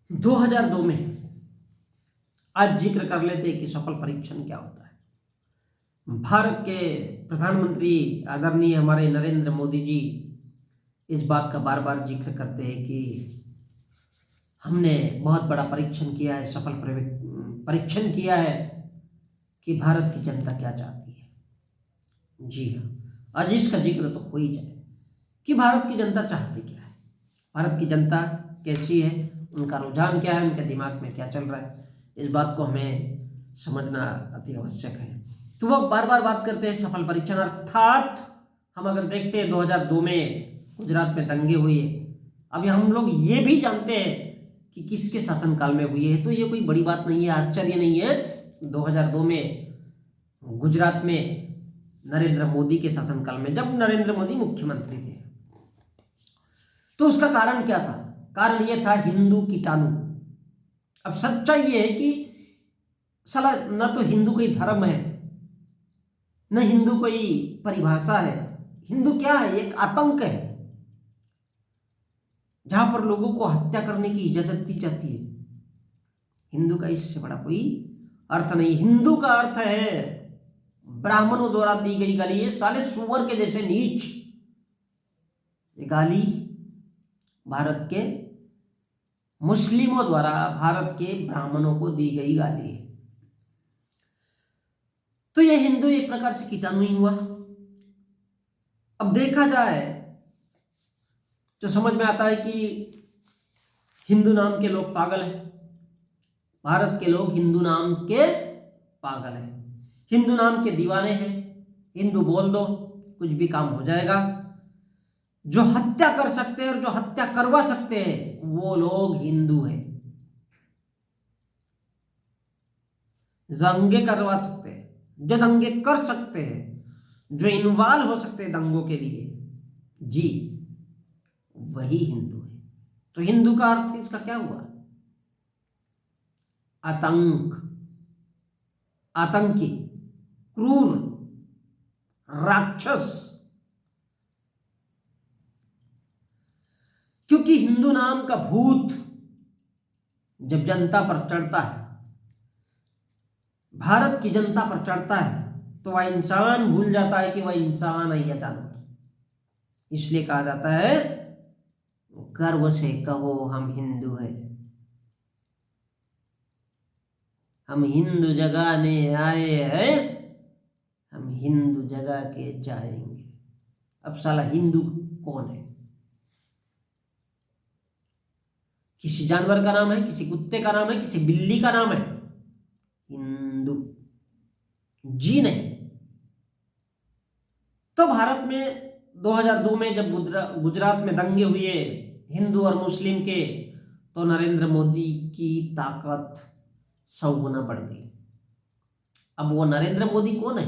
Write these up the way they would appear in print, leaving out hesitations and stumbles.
2002 में आज जिक्र कर लेते हैं कि सफल परीक्षण क्या होता है। भारत के प्रधानमंत्री आदरणीय हमारे नरेंद्र मोदी जी इस बात का बार बार जिक्र करते हैं कि हमने बहुत बड़ा परीक्षण किया है, सफल परीक्षण किया है कि भारत की जनता क्या चाहती है। जी हाँ, आज इसका जिक्र तो हो ही जाए कि भारत की जनता चाहती क्या है, भारत की जनता कैसी है, उनका रुझान क्या है, उनके दिमाग में क्या चल रहा है, इस बात को हमें समझना अति आवश्यक है। तो वो बार बार बात करते हैं सफल परीक्षण, अर्थात हम अगर देखते हैं 2002 में गुजरात में दंगे हुए, अभी हम लोग ये भी जानते हैं कि किसके शासनकाल में हुई है, तो ये कोई बड़ी बात नहीं है, आश्चर्य नहीं है। 2002 में गुजरात में नरेंद्र मोदी के शासनकाल में, जब नरेंद्र मोदी मुख्यमंत्री थे, तो उसका कारण क्या था? कारण यह था हिंदू कीटाणु। अब सच्चाई ये है कि साला न तो हिंदू कोई धर्म है, न हिंदू कोई परिभाषा है। हिंदू क्या है? एक आतंक है जहां पर लोगों को हत्या करने की इजाजत दी जाती है। हिंदू का इससे बड़ा कोई अर्थ नहीं। हिंदू का अर्थ है ब्राह्मणों द्वारा दी गई गाली। ये साले सुअर के जैसे नीच, ये गाली भारत के मुस्लिमों द्वारा भारत के ब्राह्मणों को दी गई गाली है। तो ये हिंदू एक प्रकार से कीटाणु ही हुआ। अब देखा जाए तो समझ में आता है कि हिंदू नाम के लोग पागल हैं। भारत के लोग हिंदू नाम के पागल हैं, हिंदू नाम के दीवाने हैं। हिंदू बोल दो, कुछ भी काम हो जाएगा। जो हत्या कर सकते हैं और जो हत्या करवा सकते हैं वो लोग हिंदू हैं। दंगे करवा सकते हैं, जो दंगे कर सकते हैं, जो इन्वॉल्व हो सकते हैं दंगों के लिए, जी वही हिंदू है। तो हिंदू का अर्थ इसका क्या हुआ? आतंक, आतंकी, क्रूर, राक्षस। क्योंकि हिंदू नाम का भूत जब जनता पर चढ़ता है, भारत की जनता पर चढ़ता है, तो वह इंसान भूल जाता है कि वह इंसान है या जानवर। इसलिए कहा जाता है गर्व से कहो हम हिंदू हैं, हम हिंदू जगाने आए हैं, हम हिंदू जगा के जाएंगे। अब साला हिंदू कौन है? किसी जानवर का नाम है, किसी कुत्ते का नाम है, किसी बिल्ली का नाम है? हिंदू जी नहीं। तो भारत में 2002 में जब गुजरात में दंगे हुए हिंदू और मुस्लिम के, तो नरेंद्र मोदी की ताकत 100 गुना बढ़ गई। अब वो नरेंद्र मोदी कौन है?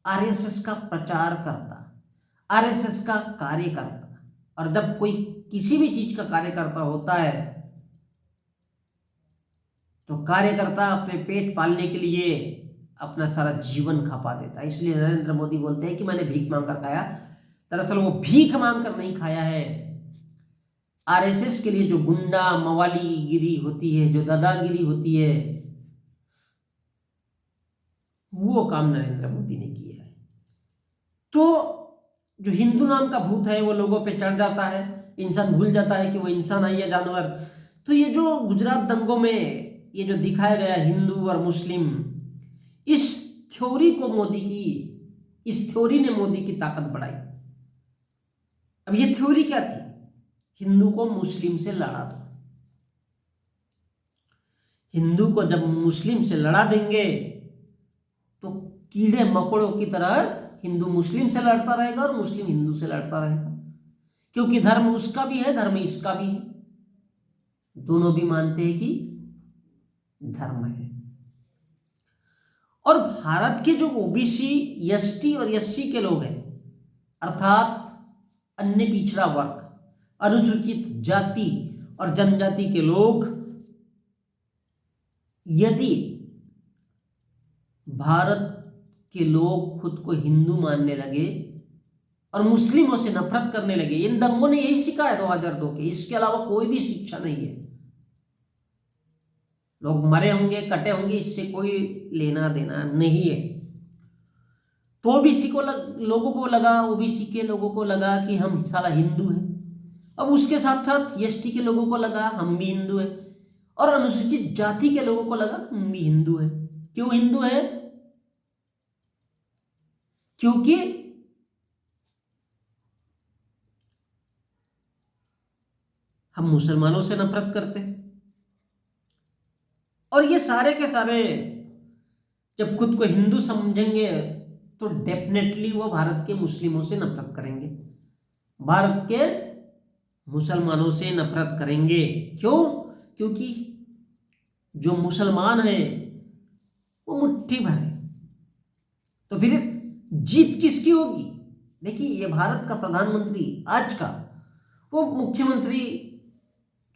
आरएसएस का प्रचार करता, आरएसएस का कार्यकर्ता। और जब कोई किसी भी चीज का कार्यकर्ता होता है तो कार्यकर्ता अपने पेट पालने के लिए अपना सारा जीवन खपा देता है। इसलिए नरेंद्र मोदी बोलते हैं कि मैंने भीख मांगकर खाया। दरअसल वो भीख मांगकर नहीं खाया है। आरएसएस के लिए जो गुंडा मवाली गिरी होती है, जो दादागिरी होती है, वो काम नरेंद्र मोदी ने किया है। तो जो हिंदू नाम का भूत है वो लोगों पे चढ़ जाता है, इंसान भूल जाता है कि वो इंसान है या जानवर। तो ये जो गुजरात दंगों में ये जो दिखाया गया हिंदू और मुस्लिम, इस थ्योरी को मोदी की, इस थ्योरी ने मोदी की ताकत बढ़ाई। अब ये थ्योरी क्या थी? हिंदू को मुस्लिम से लड़ा दो। हिंदू को जब मुस्लिम से लड़ा देंगे तो कीड़े मकोड़ों की तरह हिंदू मुस्लिम से लड़ता रहेगा और मुस्लिम हिंदू से लड़ता रहेगा। क्योंकि धर्म उसका भी है, धर्म इसका भी है, दोनों भी मानते हैं कि धर्म है। और भारत के जो ओबीसी, एसटी और एससी के लोग हैं, अर्थात अन्य पिछड़ा वर्ग, अनुसूचित जाति और जनजाति के लोग, यदि भारत के लोग खुद को हिंदू मानने लगे और मुस्लिमों से नफरत करने लगे, इन दंगों ने यही सिखाया 2002 के, इसके अलावा कोई भी शिक्षा नहीं है। लोग मरे होंगे, कटे होंगे, इससे कोई लेना देना नहीं है। तो ओबीसी को लोगों को लगा, ओबीसी के लोगों को लगा कि हम साला हिंदू हैं। अब उसके साथ साथ एसटी के लोगों को लगा हम भी हिंदू हैं, और अनुसूचित जाति के लोगों को लगा हम भी हिंदू हैं। क्यों हिंदू हैं? क्योंकि हम मुसलमानों से नफरत करते हैं, और ये सारे के सारे जब खुद को हिंदू समझेंगे तो डेफिनेटली वो भारत के मुस्लिमों से नफरत करेंगे, भारत के मुसलमानों से नफरत करेंगे। क्यों? क्योंकि जो मुसलमान है वो मुट्ठी भर है, तो फिर जीत किसकी होगी? देखिए, ये भारत का प्रधानमंत्री आज का, वो मुख्यमंत्री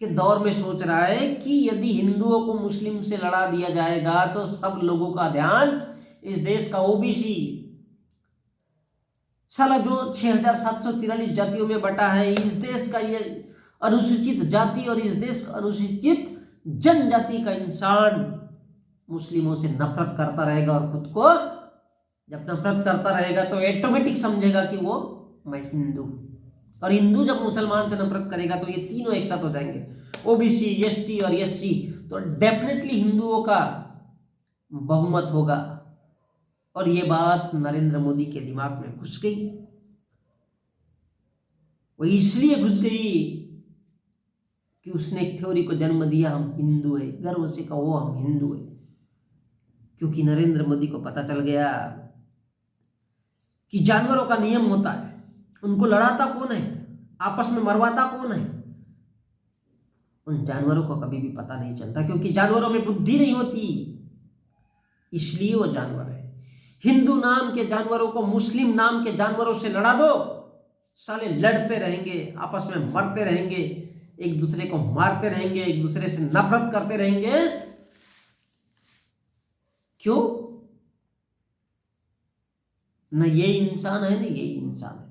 के दौर में सोच रहा है कि यदि हिंदुओं को मुस्लिम से लड़ा दिया जाएगा तो सब लोगों का ध्यान इस देश का ओबीसी साला जो 6,743 जातियों में बटा है, इस देश का ये अनुसूचित जाति और इस देश का अनुसूचित जनजाति का इंसान मुस्लिमों से नफरत करता रहेगा, और खुद को जब नफरत करता रहेगा तो ऑटोमेटिक समझेगा कि वो मैं हिंदू, और हिंदू जब मुसलमान से नफरत करेगा तो ये तीनों एक साथ हो जाएंगे, ओबीसी, एसटी और एससी, तो डेफिनेटली हिंदुओं का बहुमत होगा। और ये बात नरेंद्र मोदी के दिमाग में घुस गई। वो इसलिए घुस गई कि उसने एक थ्योरी को जन्म दिया, हम हिंदू है, गर्व से कहो हम हिंदू है। क्योंकि नरेंद्र मोदी को पता चल गया कि जानवरों का नियम होता है, उनको लड़ाता कौन है, आपस में मरवाता कौन है, उन जानवरों को कभी भी पता नहीं चलता, क्योंकि जानवरों में बुद्धि नहीं होती, इसलिए वो जानवर है। हिंदू नाम के जानवरों को मुस्लिम नाम के जानवरों से लड़ा दो, साले लड़ते रहेंगे, आपस में मरते रहेंगे, एक दूसरे को मारते रहेंगे, एक दूसरे से नफरत करते रहेंगे। क्यों? न ये इंसान है, न ये इंसान है।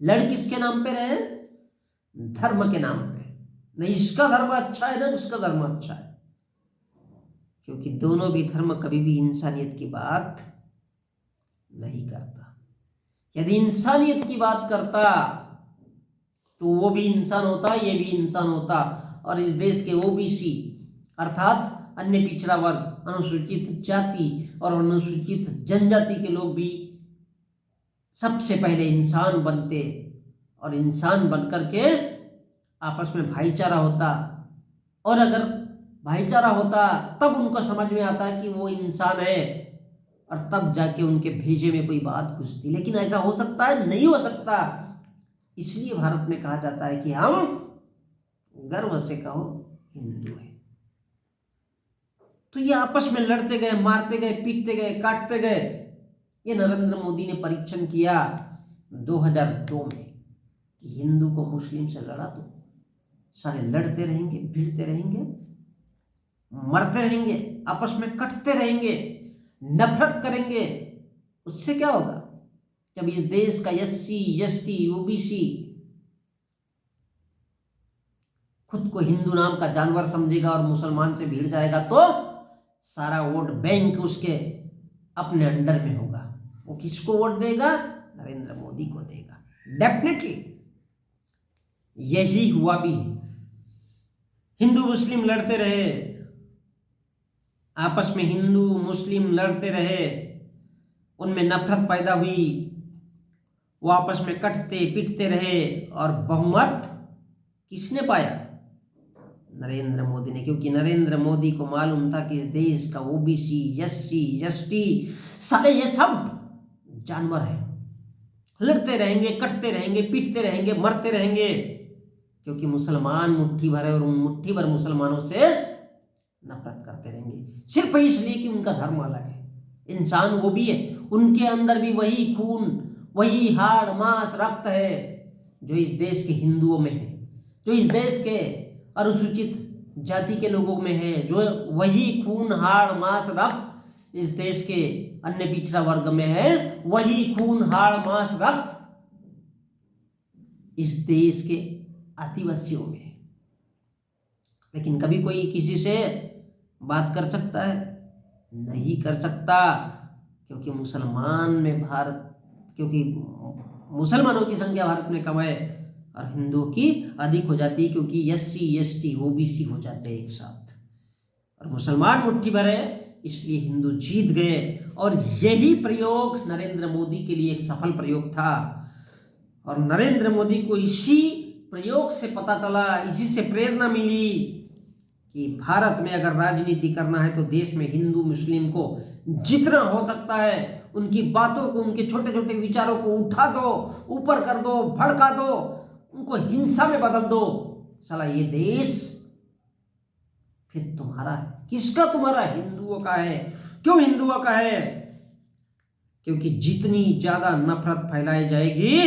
लड़ किसके नाम पे रहे? धर्म के नाम पे। न इसका धर्म अच्छा है, न उसका धर्म अच्छा है, क्योंकि दोनों भी धर्म कभी भी इंसानियत की बात नहीं करता। यदि इंसानियत की बात करता तो वो भी इंसान होता, ये भी इंसान होता, और इस देश के ओबीसी अर्थात अन्य पिछड़ा वर्ग, अनुसूचित जाति और अनुसूचित जनजाति के लोग भी सबसे पहले इंसान बनते, और इंसान बनकर के आपस में भाईचारा होता, और अगर भाईचारा होता तब उनको समझ में आता कि वो इंसान है, और तब जाके उनके भेजे में कोई बात घुसती। लेकिन ऐसा हो सकता है? नहीं हो सकता। इसलिए भारत में कहा जाता है कि हम गर्व से कहो हिंदू है। तो ये आपस में लड़ते गए, मारते गए, पीटते गए, काटते गए। ये नरेंद्र मोदी ने परीक्षण किया 2002 में कि हिंदू को मुस्लिम से लड़ा दो, सारे लड़ते रहेंगे, भिड़ते रहेंगे, मरते रहेंगे, आपस में कटते रहेंगे, नफरत करेंगे। उससे क्या होगा? जब इस देश का एससी, एसटी, ओबीसी खुद को हिंदू नाम का जानवर समझेगा और मुसलमान से भिड़ जाएगा, तो सारा वोट बैंक उसके अपने अंडर में होगा। वो किसको वोट देगा? नरेंद्र मोदी को देगा। डेफिनेटली यही हुआ भी है। हिंदू मुस्लिम लड़ते रहे, आपस में हिंदू मुस्लिम लड़ते रहे, उनमें नफरत पैदा हुई, वो आपस में कटते पिटते रहे, और बहुमत किसने पाया? नरेंद्र मोदी ने। क्योंकि नरेंद्र मोदी को मालूम था कि इस देश का ओबीसी, एससी, एसटी सारे ये सब जानवर है, लड़ते रहेंगे, कटते रहेंगे, पीटते रहेंगे, मरते रहेंगे, क्योंकि मुसलमान मुट्ठी भर है और उन मुट्ठी भर मुसलमानों से नफरत करते रहेंगे, सिर्फ इसलिए कि उनका धर्म अलग है। इंसान वो भी है, उनके अंदर भी वही खून, वही हाड़ मांस रक्त है जो इस देश के हिंदुओं में है, जो इस देश के अनुसूचित जाति के लोगों में है, जो वही खून हाड़ मांस रक्त इस देश के अन्य पिछड़ा वर्ग में है, वही खून हाड़ मांस रक्त इस देश के आदिवासियों में है। लेकिन कभी कोई किसी से बात कर सकता है? नहीं कर सकता, क्योंकि मुसलमानों की संख्या भारत में कम है और हिंदुओं की अधिक हो जाती है, क्योंकि एससी एसटी ओबीसी हो जाते हैं एक साथ, और मुसलमान मुट्ठी भर है, इसलिए हिंदू जीत गए। और यही प्रयोग नरेंद्र मोदी के लिए एक सफल प्रयोग था, और नरेंद्र मोदी को इसी प्रयोग से पता चला, इसी से प्रेरणा मिली कि भारत में अगर राजनीति करना है तो देश में हिंदू मुस्लिम को जितना हो सकता है उनकी बातों को, उनके छोटे छोटे विचारों को उठा दो, ऊपर कर दो, भड़का दो, उनको हिंसा में बदल दो। साला ये देश फिर तुम्हारा है। किसका तुम्हारा? हिंदुओं का है। क्यों हिंदुओं का है? क्योंकि जितनी ज्यादा नफरत फैलाई जाएगी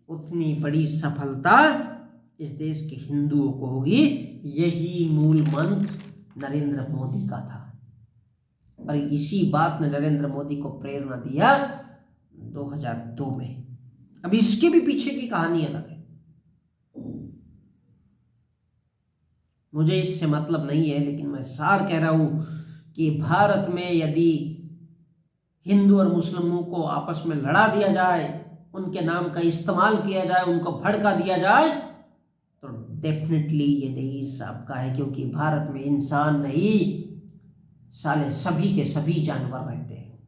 उतनी बड़ी सफलता इस देश के हिंदुओं को होगी। यही मूल मंत्र नरेंद्र मोदी का था, और इसी बात ने नरेंद्र मोदी को प्रेरणा दिया 2002 में। अब इसके भी पीछे की कहानी अलग है, मुझे इससे मतलब नहीं है, लेकिन मैं सार कह रहा हूं कि भारत में यदि हिंदू और मुस्लिमों को आपस में लड़ा दिया जाए, उनके नाम का इस्तेमाल किया जाए, उनको भड़का दिया जाए, तो डेफिनेटली ये देश आपका है। क्योंकि भारत में इंसान नहीं, साले सभी के सभी जानवर रहते हैं।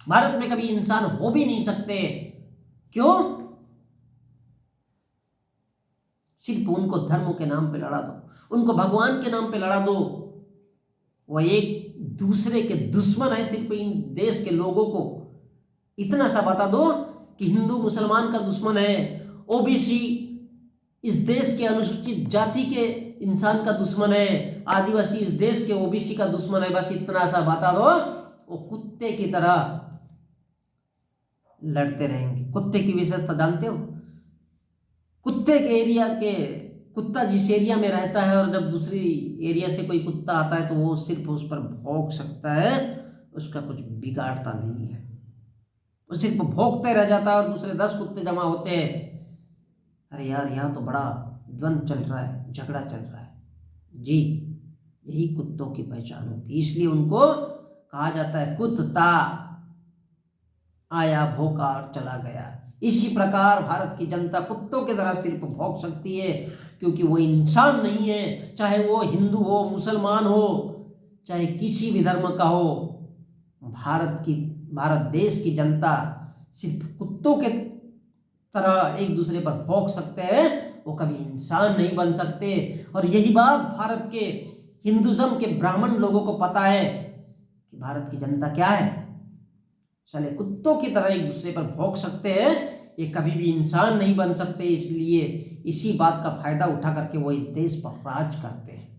भारत में कभी इंसान हो भी नहीं सकते। क्यों? सिर्फ उनको धर्म के नाम पे लड़ा दो, उनको भगवान के नाम पे लड़ा दो, वह एक दूसरे के दुश्मन है। सिर्फ इन देश के लोगों को इतना सा बता दो कि हिंदू मुसलमान का दुश्मन है, ओबीसी इस देश के अनुसूचित जाति के इंसान का दुश्मन है, आदिवासी इस देश के ओबीसी का दुश्मन है, बस इतना सा बता दो, वो कुत्ते की तरह लड़ते रहेंगे। कुत्ते की विशेषता जानते हो? कुत्ते के एरिया के कुत्ता जिस एरिया में रहता है, और जब दूसरी एरिया से कोई कुत्ता आता है तो वो सिर्फ उस पर भौंक सकता है, उसका कुछ बिगाड़ता नहीं है, वो सिर्फ भौंकते रह जाता है। और दूसरे 10 कुत्ते जमा होते हैं, अरे यार यहाँ तो बड़ा द्वंद्व चल रहा है, झगड़ा चल रहा है। जी, यही कुत्तों की पहचान होती है, इसलिए उनको कहा जाता है कुत्ता आया भौंका और चला गया। इसी प्रकार भारत की जनता कुत्तों की तरह सिर्फ भौंक सकती है, क्योंकि वो इंसान नहीं है, चाहे वो हिंदू हो, मुसलमान हो, चाहे किसी भी धर्म का हो। भारत देश की जनता सिर्फ कुत्तों के तरह एक दूसरे पर भौंक सकते हैं, वो कभी इंसान नहीं बन सकते। और यही बात भारत के हिंदुज्म के ब्राह्मण लोगों को पता है कि भारत की जनता क्या है, साले कुत्तों की तरह एक दूसरे पर भौंक सकते हैं, ये कभी भी इंसान नहीं बन सकते। इसलिए इसी बात का फायदा उठा करके वो इस देश पर राज करते हैं।